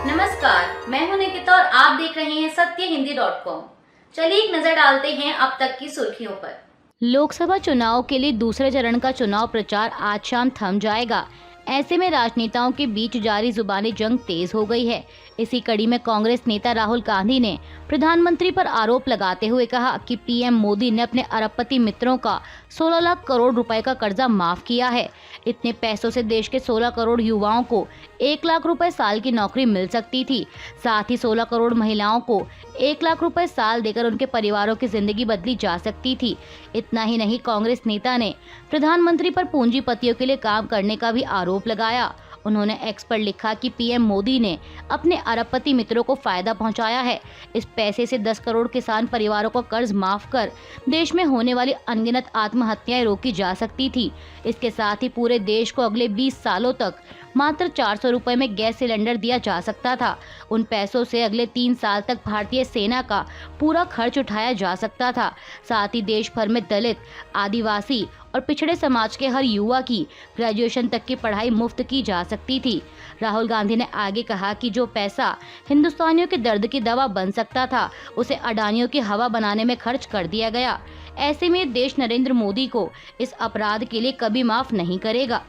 नमस्कार, मैं हूं निकिता और आप देख रहे हैं सत्यहिंदी.com। चलिए एक नजर डालते हैं अब तक की सुर्खियों पर। लोकसभा चुनाव के लिए दूसरे चरण का चुनाव प्रचार आज शाम थम जाएगा। ऐसे में राजनेताओं के बीच जारी जुबानी जंग तेज हो गई है। इसी कड़ी में कांग्रेस नेता राहुल गांधी ने प्रधानमंत्री पर आरोप लगाते हुए कहा कि पीएम मोदी ने अपने अरबपति मित्रों का 16 लाख करोड़ रुपए का कर्जा माफ किया है। इतने पैसों से देश के 16 करोड़ युवाओं को 1 लाख रुपए साल की नौकरी मिल सकती थी। साथ ही 16 करोड़ महिलाओं को 1 लाख रुपए साल देकर उनके परिवारों की जिंदगी बदली जा सकती थी। इतना ही नहीं, कांग्रेस नेता ने प्रधानमंत्री पर पूंजीपतियों के लिए काम करने का भी आरोप लगाया। उन्होंने एक्स पर लिखा कि पीएम मोदी ने अपने अरबपति मित्रों को फायदा पहुंचाया है। इस पैसे से 10 करोड़ किसान परिवारों को कर्ज माफ कर देश में होने वाली अनगिनत आत्महत्याएं रोकी जा सकती थी। इसके साथ ही पूरे देश को अगले 20 सालों तक मात्र 400 रुपए में गैस सिलेंडर दिया जा सकता था। उन पैसों से अगले 3 साल तक भारतीय सेना का पूरा खर्च उठाया जा सकता था। साथ ही देश भर में दलित, आदिवासी और पिछड़े समाज के हर युवा की ग्रेजुएशन तक की पढ़ाई मुफ्त की जा सकती थी। राहुल गांधी ने आगे कहा कि जो पैसा हिंदुस्तानियों के दर्द की दवा बन सकता था, उसे अडानियों की हवा बनाने में खर्च कर दिया गया। ऐसे में देश नरेंद्र मोदी को इस अपराध के लिए कभी माफ नहीं करेगा।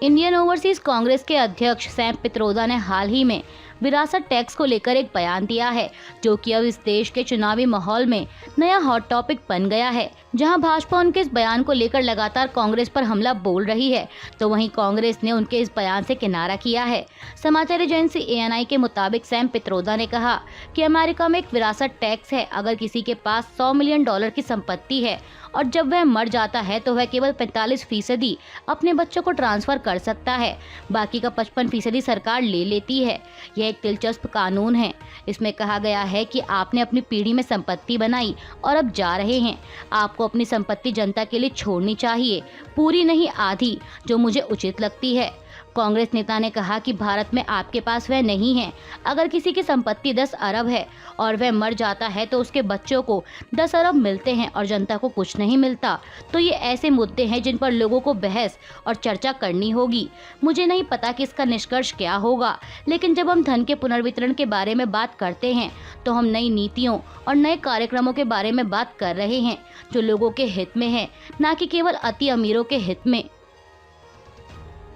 इंडियन ओवरसीज कांग्रेस के अध्यक्ष सैम पित्रोदा ने हाल ही में विरासत टैक्स को लेकर एक बयान दिया है, जो कि अब इस देश के चुनावी माहौल में नया हॉट टॉपिक बन गया है। जहां भाजपा उनके इस बयान को लेकर लगातार कांग्रेस पर हमला बोल रही है, तो वहीं कांग्रेस ने उनके इस बयान से किनारा किया है। समाचार एजेंसी ANI के मुताबिक सैम पित्रोदा ने कहा कि अमेरिका में एक विरासत टैक्स है। अगर किसी के पास $100 मिलियन की संपत्ति है और जब वह मर जाता है तो वह केवल 45% अपने बच्चों को ट्रांसफर कर सकता है, बाकी का 55% सरकार ले लेती है। यह एक दिलचस्प कानून है। इसमें कहा गया है कि आपने अपनी पीढ़ी में संपत्ति बनाई और अब जा रहे हैं। आपको अपनी संपत्ति जनता के लिए छोड़नी चाहिए, पूरी नहीं आधी, जो मुझे उचित लगती है। कांग्रेस नेता ने कहा कि भारत में आपके पास वह नहीं है। अगर किसी की संपत्ति 10 अरब है और वह मर जाता है तो उसके बच्चों को 10 अरब मिलते हैं और जनता को कुछ नहीं मिलता। तो ये ऐसे मुद्दे हैं जिन पर लोगों को बहस और चर्चा करनी होगी। मुझे नहीं पता कि इसका निष्कर्ष क्या होगा, लेकिन जब हम धन के पुनर्वितरण के बारे में बात करते हैं तो हम नई नीतियों और नए कार्यक्रमों के बारे में बात कर रहे हैं, जो लोगों के हित में है, न कि केवल अति अमीरों के हित में।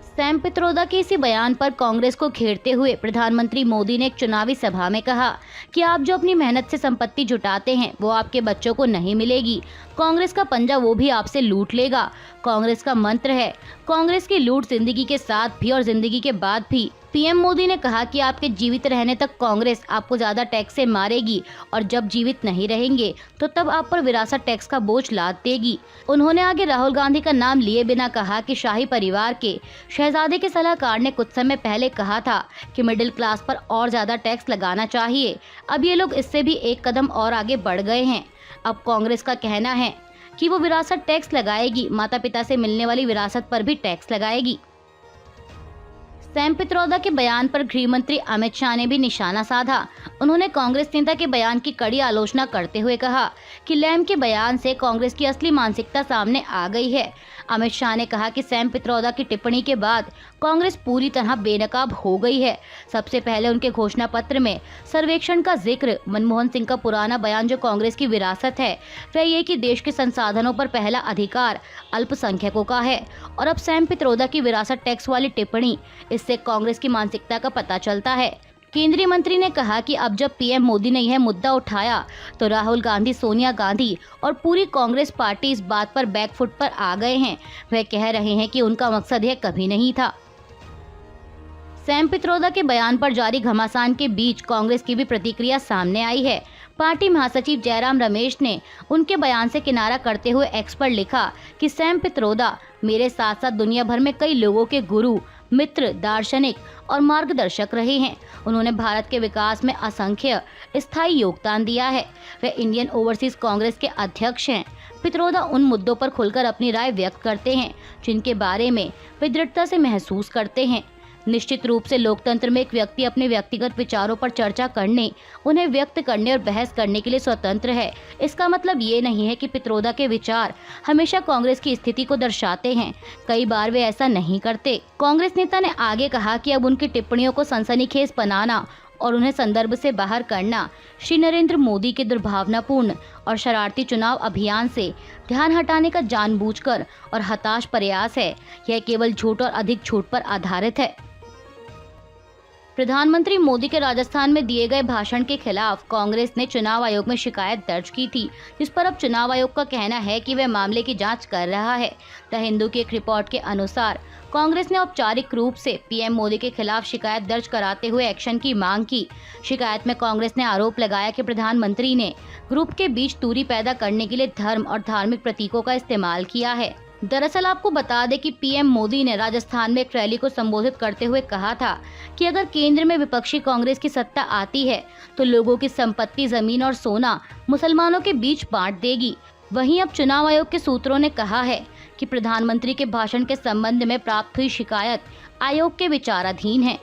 सैम पित्रोदा के इसी बयान पर कांग्रेस को घेरते हुए प्रधानमंत्री मोदी ने एक चुनावी सभा में कहा कि आप जो अपनी मेहनत से संपत्ति जुटाते हैं वो आपके बच्चों को नहीं मिलेगी। कांग्रेस का पंजा वो भी आपसे लूट लेगा। कांग्रेस का मंत्र है, कांग्रेस की लूट जिंदगी के साथ भी और जिंदगी के बाद भी। पीएम मोदी ने कहा कि आपके जीवित रहने तक कांग्रेस आपको ज्यादा टैक्स से मारेगी और जब जीवित नहीं रहेंगे तो तब आप पर विरासत टैक्स का बोझ लाद देगी। उन्होंने आगे राहुल गांधी का नाम लिए बिना कहा कि शाही परिवार के शहजादे के सलाहकार ने कुछ समय पहले कहा था कि मिडिल क्लास पर और ज्यादा टैक्स लगाना चाहिए। अब ये लोग इससे भी एक कदम और आगे बढ़ गए हैं। अब कांग्रेस का कहना है कि वो विरासत टैक्स लगाएगी, माता पिता से मिलने वाली विरासत पर भी टैक्स लगाएगी। सैम पित्रोदा के बयान पर गृह मंत्री अमित शाह ने भी निशाना साधा। उन्होंने कांग्रेस नेता के बयान की कड़ी आलोचना करते हुए कहा कि लैम के बयान से कांग्रेस की असली मानसिकता सामने आ गई है। अमित शाह ने कहा कि सैम पित्रोदा की टिप्पणी के बाद कांग्रेस पूरी तरह बेनकाब हो गई है। सबसे पहले उनके घोषणा पत्र में सर्वेक्षण का जिक्र, मनमोहन सिंह का पुराना बयान जो कांग्रेस की विरासत है वह ये कि देश के संसाधनों पर पहला अधिकार अल्पसंख्यकों का है, और अब सैम पित्रोदा की विरासत टैक्स वाली टिप्पणी, इससे कांग्रेस की मानसिकता का पता चलता है। केंद्रीय मंत्री ने कहा कि अब जब पीएम मोदी ने यह मुद्दा उठाया तो राहुल गांधी, सोनिया गांधी और पूरी कांग्रेस पार्टी इस बात पर बैकफुट पर आ गए हैं। वह कह रहे हैं कि उनका मकसद यह कभी नहीं था। सैम पित्रोदा के बयान पर जारी घमासान के बीच कांग्रेस की भी प्रतिक्रिया सामने आई है। पार्टी महासचिव जयराम रमेश ने उनके बयान से किनारा करते हुए एक्स पर लिखा कि सैम पित्रोदा मेरे साथ साथ दुनिया भर में कई लोगों के गुरु, मित्र, दार्शनिक और मार्गदर्शक रहे हैं। उन्होंने भारत के विकास में असंख्य स्थायी योगदान दिया है। वे इंडियन ओवरसीज कांग्रेस के अध्यक्ष हैं। पित्रोदा उन मुद्दों पर खुलकर अपनी राय व्यक्त करते हैं जिनके बारे में वे दृढ़ता से महसूस करते हैं। निश्चित रूप से लोकतंत्र में एक व्यक्ति अपने व्यक्तिगत विचारों पर चर्चा करने, उन्हें व्यक्त करने और बहस करने के लिए स्वतंत्र है। इसका मतलब ये नहीं है कि पित्रोदा के विचार हमेशा कांग्रेस की स्थिति को दर्शाते हैं। कई बार वे ऐसा नहीं करते। कांग्रेस नेता ने आगे कहा कि अब उनकी टिप्पणियों को सनसनीखेज बनाना और उन्हें संदर्भ से बाहर करना श्री नरेंद्र मोदी के दुर्भावनापूर्ण और शरारती चुनाव अभियान से ध्यान हटाने का जानबूझकर और हताश प्रयास है। यह केवल झूठ और अधिक झूठ पर आधारित है। प्रधानमंत्री मोदी के राजस्थान में दिए गए भाषण के खिलाफ कांग्रेस ने चुनाव आयोग में शिकायत दर्ज की थी, जिस पर अब चुनाव आयोग का कहना है कि वह मामले की जांच कर रहा है। द हिंदू की एक रिपोर्ट के अनुसार कांग्रेस ने औपचारिक रूप से पीएम मोदी के खिलाफ शिकायत दर्ज कराते हुए एक्शन की मांग की। शिकायत में कांग्रेस ने आरोप लगाया कि प्रधानमंत्री ने ग्रुप के बीच दूरी पैदा करने के लिए धर्म और धार्मिक प्रतीकों का इस्तेमाल किया है। दरअसल आपको बता दें कि पीएम मोदी ने राजस्थान में एक रैली को संबोधित करते हुए कहा था कि अगर केंद्र में विपक्षी कांग्रेस की सत्ता आती है तो लोगों की संपत्ति, जमीन और सोना मुसलमानों के बीच बांट देगी। वहीं अब चुनाव आयोग के सूत्रों ने कहा है कि प्रधानमंत्री के भाषण के संबंध में प्राप्त हुई शिकायत आयोग के विचाराधीन है।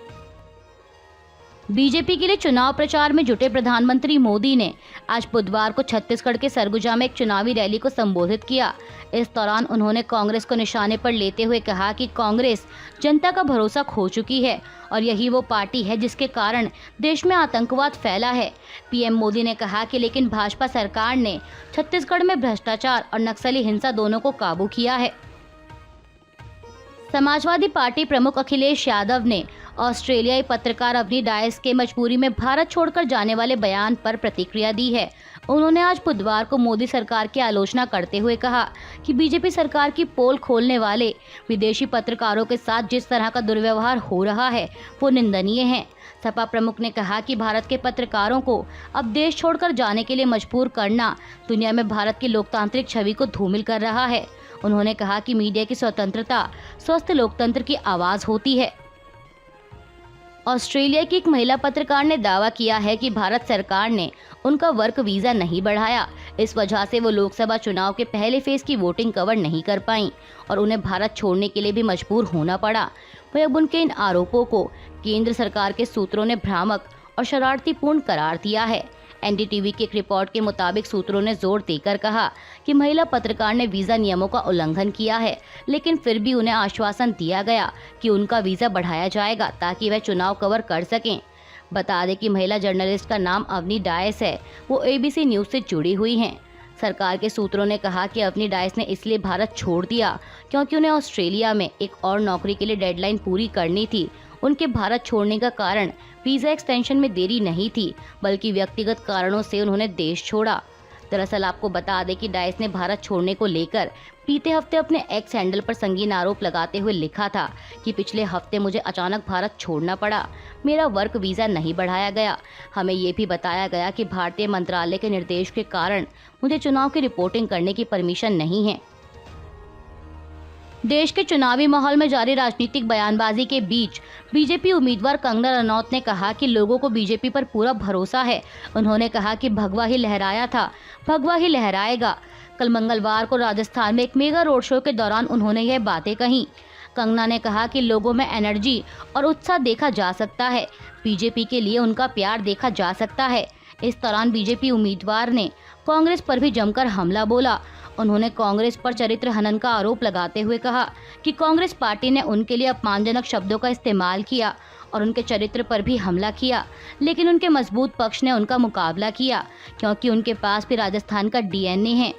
बीजेपी के लिए चुनाव प्रचार में जुटे प्रधानमंत्री मोदी ने आज बुधवार को छत्तीसगढ़ के सरगुजा में एक चुनावी रैली को संबोधित किया। इस दौरान उन्होंने कांग्रेस को निशाने पर लेते हुए कहा कि कांग्रेस जनता का भरोसा खो चुकी है और यही वो पार्टी है जिसके कारण देश में आतंकवाद फैला है। पीएम मोदी ने कहा कि लेकिन भाजपा सरकार ने छत्तीसगढ़ में भ्रष्टाचार और नक्सली हिंसा दोनों को काबू किया है। समाजवादी पार्टी प्रमुख अखिलेश यादव ने ऑस्ट्रेलियाई पत्रकार अवनी डायस के मजबूरी में भारत छोड़कर जाने वाले बयान पर प्रतिक्रिया दी है। उन्होंने आज बुधवार को मोदी सरकार की आलोचना करते हुए कहा कि बीजेपी सरकार की पोल खोलने वाले विदेशी पत्रकारों के साथ जिस तरह का दुर्व्यवहार हो रहा है वो निंदनीय है। सपा प्रमुख ने कहा कि भारत के पत्रकारों को अब देश छोड़कर जाने के लिए मजबूर करना दुनिया में भारत की लोकतांत्रिक छवि को धूमिल कर रहा है। उन्होंने कहा कि मीडिया की स्वतंत्रता स्वस्थ लोकतंत्र की आवाज होती है। ऑस्ट्रेलिया की एक महिला पत्रकार ने दावा किया है कि भारत सरकार ने उनका वर्क वीजा नहीं बढ़ाया। इस वजह से वो लोकसभा चुनाव के पहले फेज की वोटिंग कवर नहीं कर पाईं और उन्हें भारत छोड़ने के लिए भी मजबूर होना पड़ा। वहीं अब उनके इन आरोपों को केंद्र सरकार के सूत्रों ने भ्रामक और शरारतीपूर्ण करार दिया है। एनडीटीवी की एक रिपोर्ट के मुताबिक सूत्रों ने जोर देकर कहा कि महिला पत्रकार ने वीजा नियमों का उल्लंघन किया है, लेकिन फिर भी उन्हें आश्वासन दिया गया कि उनका वीजा बढ़ाया जाएगा ताकि वह चुनाव कवर कर सकें। बता दें कि महिला जर्नलिस्ट का नाम अवनी डायस है। वो एबीसी न्यूज से जुड़ी हुई हैं। सरकार के सूत्रों ने कहा कि अवनी डायस ने इसलिए भारत छोड़ दिया क्योंकि उन्हें ऑस्ट्रेलिया में एक और नौकरी के लिए डेडलाइन पूरी करनी थी। उनके भारत छोड़ने का कारण वीजा एक्सटेंशन में देरी नहीं थी, बल्कि व्यक्तिगत कारणों से उन्होंने देश छोड़ा। दरअसल आपको बता दें कि डायस ने भारत छोड़ने को लेकर बीते हफ्ते अपने एक्स हैंडल पर संगीन आरोप लगाते हुए लिखा था कि पिछले हफ्ते मुझे अचानक भारत छोड़ना पड़ा, मेरा वर्क वीजा नहीं बढ़ाया गया। हमें ये भी बताया गया कि भारतीय मंत्रालय के निर्देश के कारण मुझे चुनाव की रिपोर्टिंग करने की परमिशन नहीं है। देश के चुनावी माहौल में जारी राजनीतिक बयानबाजी के बीच बीजेपी उम्मीदवार कंगना रनौत ने कहा कि लोगों को बीजेपी पर पूरा भरोसा है। उन्होंने कहा कि भगवा ही लहराया था, भगवा ही लहराएगा। कल मंगलवार को राजस्थान में एक मेगा रोड शो के दौरान उन्होंने यह बातें कहीं। कंगना ने कहा कि लोगों में एनर्जी और उत्साह देखा जा सकता है, बीजेपी के लिए उनका प्यार देखा जा सकता है। इस दौरान बीजेपी उम्मीदवार ने कांग्रेस पर भी जमकर हमला बोला। उन्होंने कांग्रेस पर चरित्र हनन का आरोप लगाते हुए कहा कि कांग्रेस पार्टी ने उनके लिए अपमानजनक शब्दों का इस्तेमाल किया और उनके चरित्र पर भी हमला किया, लेकिन उनके मजबूत पक्ष ने उनका मुकाबला किया क्योंकि उनके पास भी राजस्थान का डीएनए है।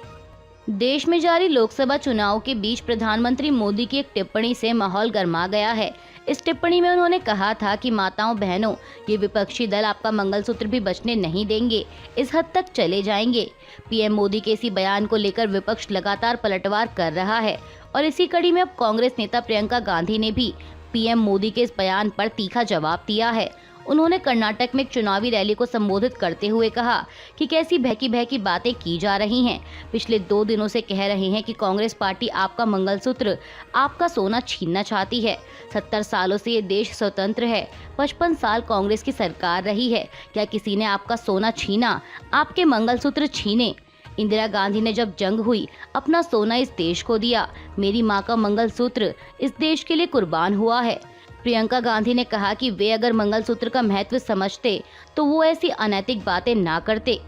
देश में जारी लोकसभा चुनाव के बीच प्रधानमंत्री मोदी की एक टिप्पणी से माहौल गर्मा गया है। इस टिप्पणी में उन्होंने कहा था कि माताओं बहनों, ये विपक्षी दल आपका मंगलसूत्र भी बचने नहीं देंगे, इस हद तक चले जाएंगे। पीएम मोदी के इसी बयान को लेकर विपक्ष लगातार पलटवार कर रहा है और इसी कड़ी में अब कांग्रेस नेता प्रियंका गांधी ने भी पीएम मोदी के इस बयान पर तीखा जवाब दिया है। उन्होंने कर्नाटक में एक चुनावी रैली को संबोधित करते हुए कहा कि कैसी बहकी बातें की जा रही हैं। पिछले 2 दिनों से कह रहे हैं कि कांग्रेस पार्टी आपका मंगलसूत्र, आपका सोना छीनना चाहती है। 70 सालों से ये देश स्वतंत्र है, 55 साल कांग्रेस की सरकार रही है। क्या किसी ने आपका सोना छीना, आपके मंगलसूत्र छीने? इंदिरा गांधी ने जब जंग हुई अपना सोना इस देश को दिया। मेरी माँ का मंगलसूत्र इस देश के लिए कुर्बान हुआ है। प्रियंका गांधी ने कहा कि वे अगर मंगलसूत्र का महत्व समझते तो वो ऐसी अनैतिक बातें ना करते।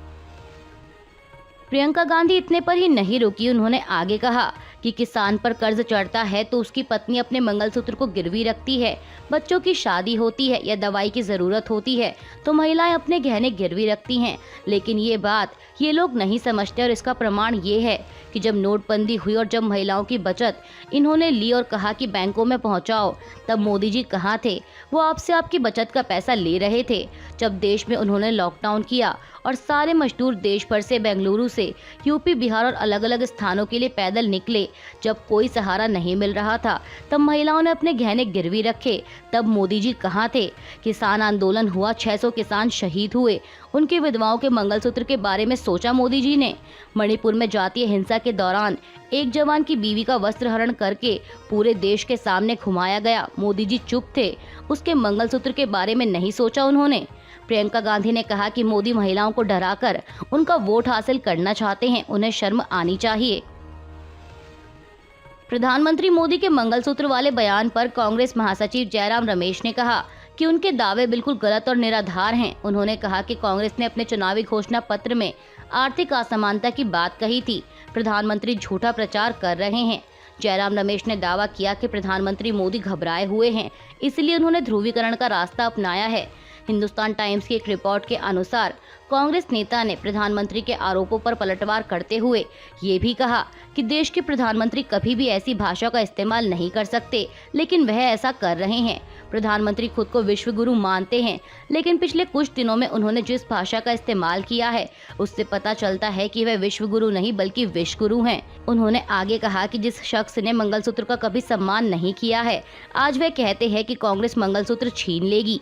प्रियंका गांधी इतने पर ही नहीं रुकी, उन्होंने आगे कहा कि किसान पर कर्ज चढ़ता है तो उसकी पत्नी अपने मंगलसूत्र को गिरवी रखती है, बच्चों की शादी होती है या दवाई की जरूरत होती है तो महिलाएं अपने गहने गिरवी रखती हैं। लेकिन ये बात ये लोग नहीं समझते और इसका प्रमाण ये है कि जब नोटबंदी हुई और जब महिलाओं की बचत इन्होंने ली और कहा कि बैंकों में पहुंचाओ, तब मोदी जी कहाँ थे? वो आपसे आपकी बचत का पैसा ले रहे थे। जब देश में उन्होंने लॉकडाउन किया और सारे मजदूर देश भर से, बेंगलुरु से, यूपी, बिहार और अलग अलग स्थानों के लिए पैदल निकले, जब कोई सहारा नहीं मिल रहा था, तब महिलाओं ने अपने गहने गिरवी रखे। तब मोदी जी कहाँ थे? किसान आंदोलन हुआ, 600 किसान शहीद हुए, उनकी विधवाओं के मंगलसूत्र के बारे में सोचा मोदी जी ने? मणिपुर में जातीय हिंसा के दौरान एक जवान की बीवी का वस्त्र हरण करके पूरे देश के सामने घुमाया गया, मोदी जी चुप थे, उसके मंगलसूत्र के बारे में नहीं सोचा उन्होंने। प्रियंका गांधी ने कहा कि मोदी महिलाओं को डराकर उनका वोट हासिल करना चाहते हैं, उन्हें शर्म आनी चाहिए। प्रधानमंत्री मोदी के मंगलसूत्र वाले बयान पर कांग्रेस महासचिव जयराम रमेश ने कहा कि उनके दावे बिल्कुल गलत और निराधार हैं। उन्होंने कहा कि कांग्रेस ने अपने चुनावी घोषणा पत्र में आर्थिक असमानता की बात कही थी, प्रधानमंत्री झूठा प्रचार कर रहे हैं। जयराम रमेश ने दावा किया कि प्रधानमंत्री मोदी घबराए हुए हैं, इसलिए उन्होंने ध्रुवीकरण का रास्ता अपनाया है। हिंदुस्तान टाइम्स की एक रिपोर्ट के अनुसार कांग्रेस नेता ने प्रधानमंत्री के आरोपों पर पलटवार करते हुए ये भी कहा कि देश के प्रधानमंत्री कभी भी ऐसी भाषा का इस्तेमाल नहीं कर सकते, लेकिन वह ऐसा कर रहे हैं। प्रधानमंत्री खुद को विश्व गुरु मानते हैं, लेकिन पिछले कुछ दिनों में उन्होंने जिस भाषा का इस्तेमाल किया है उससे पता चलता है कि वह विश्व गुरु नहीं बल्कि विश्व गुरु हैं। उन्होंने आगे कहा कि जिस शख्स ने मंगलसूत्र का कभी सम्मान नहीं किया है, आज वह कहते हैं कि कांग्रेस मंगलसूत्र छीन लेगी।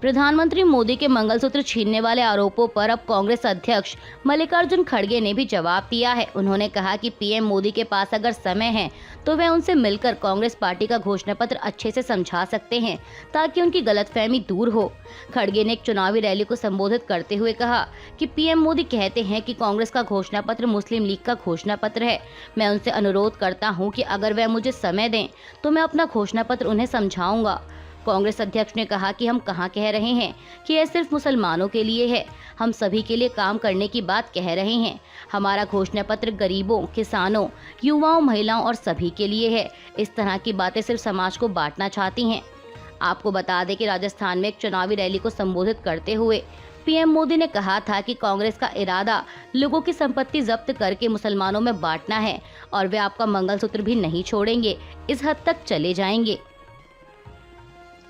प्रधानमंत्री मोदी के मंगलसूत्र छीनने वाले आरोपों पर अब कांग्रेस अध्यक्ष मल्लिकार्जुन खड़गे ने भी जवाब दिया है। उन्होंने कहा कि पीएम मोदी के पास अगर समय है तो वह उनसे मिलकर कांग्रेस पार्टी का घोषणा पत्र अच्छे से समझा सकते हैं ताकि उनकी गलतफहमी दूर हो। खड़गे ने एक चुनावी रैली को संबोधित करते हुए कहा कि पीएम मोदी कहते हैं कि कांग्रेस का घोषणा पत्र मुस्लिम लीग का घोषणा पत्र है। मैं उनसे अनुरोध करता हूँ कि अगर वह मुझे समय दें तो मैं अपना घोषणा पत्र उन्हें समझाऊंगा। कांग्रेस अध्यक्ष ने कहा कि हम कहाँ कह रहे हैं कि यह सिर्फ मुसलमानों के लिए है, हम सभी के लिए काम करने की बात कह रहे हैं। हमारा घोषणा पत्र गरीबों, किसानों, युवाओं, महिलाओं और सभी के लिए है। इस तरह की बातें सिर्फ समाज को बांटना चाहती हैं। आपको बता दें कि राजस्थान में एक चुनावी रैली को संबोधित करते हुए पीएम मोदी ने कहा था कि कांग्रेस का इरादा लोगों की संपत्ति जब्त करके मुसलमानों में बांटना है और वे आपका मंगलसूत्र भी नहीं छोड़ेंगे, इस हद तक चले जाएंगे।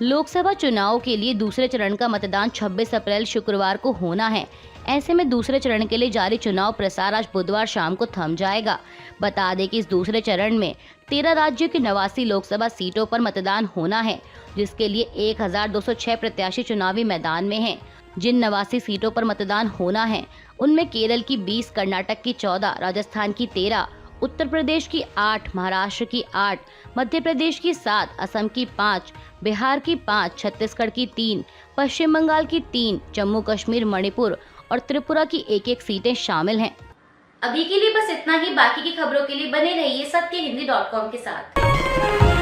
लोकसभा चुनाव के लिए दूसरे चरण का मतदान 26 अप्रैल शुक्रवार को होना है। ऐसे में दूसरे चरण के लिए जारी चुनाव प्रसार आज बुधवार शाम को थम जाएगा। बता दें कि इस दूसरे चरण में 13 राज्यों की 89 लोकसभा सीटों पर मतदान होना है, जिसके लिए 1206 प्रत्याशी चुनावी मैदान में हैं। जिन 89 सीटों पर मतदान होना है उनमें केरल की 20, कर्नाटक की 14, राजस्थान की 13, उत्तर प्रदेश की 8, महाराष्ट्र की 8, मध्य प्रदेश की 7, असम की 5, बिहार की 5, छत्तीसगढ़ की 3, पश्चिम बंगाल की 3, जम्मू कश्मीर, मणिपुर और त्रिपुरा की 1-1 सीटें शामिल हैं। अभी के लिए बस इतना ही। बाकी की खबरों के लिए बने रहिए सत्यहिंदी.com के साथ।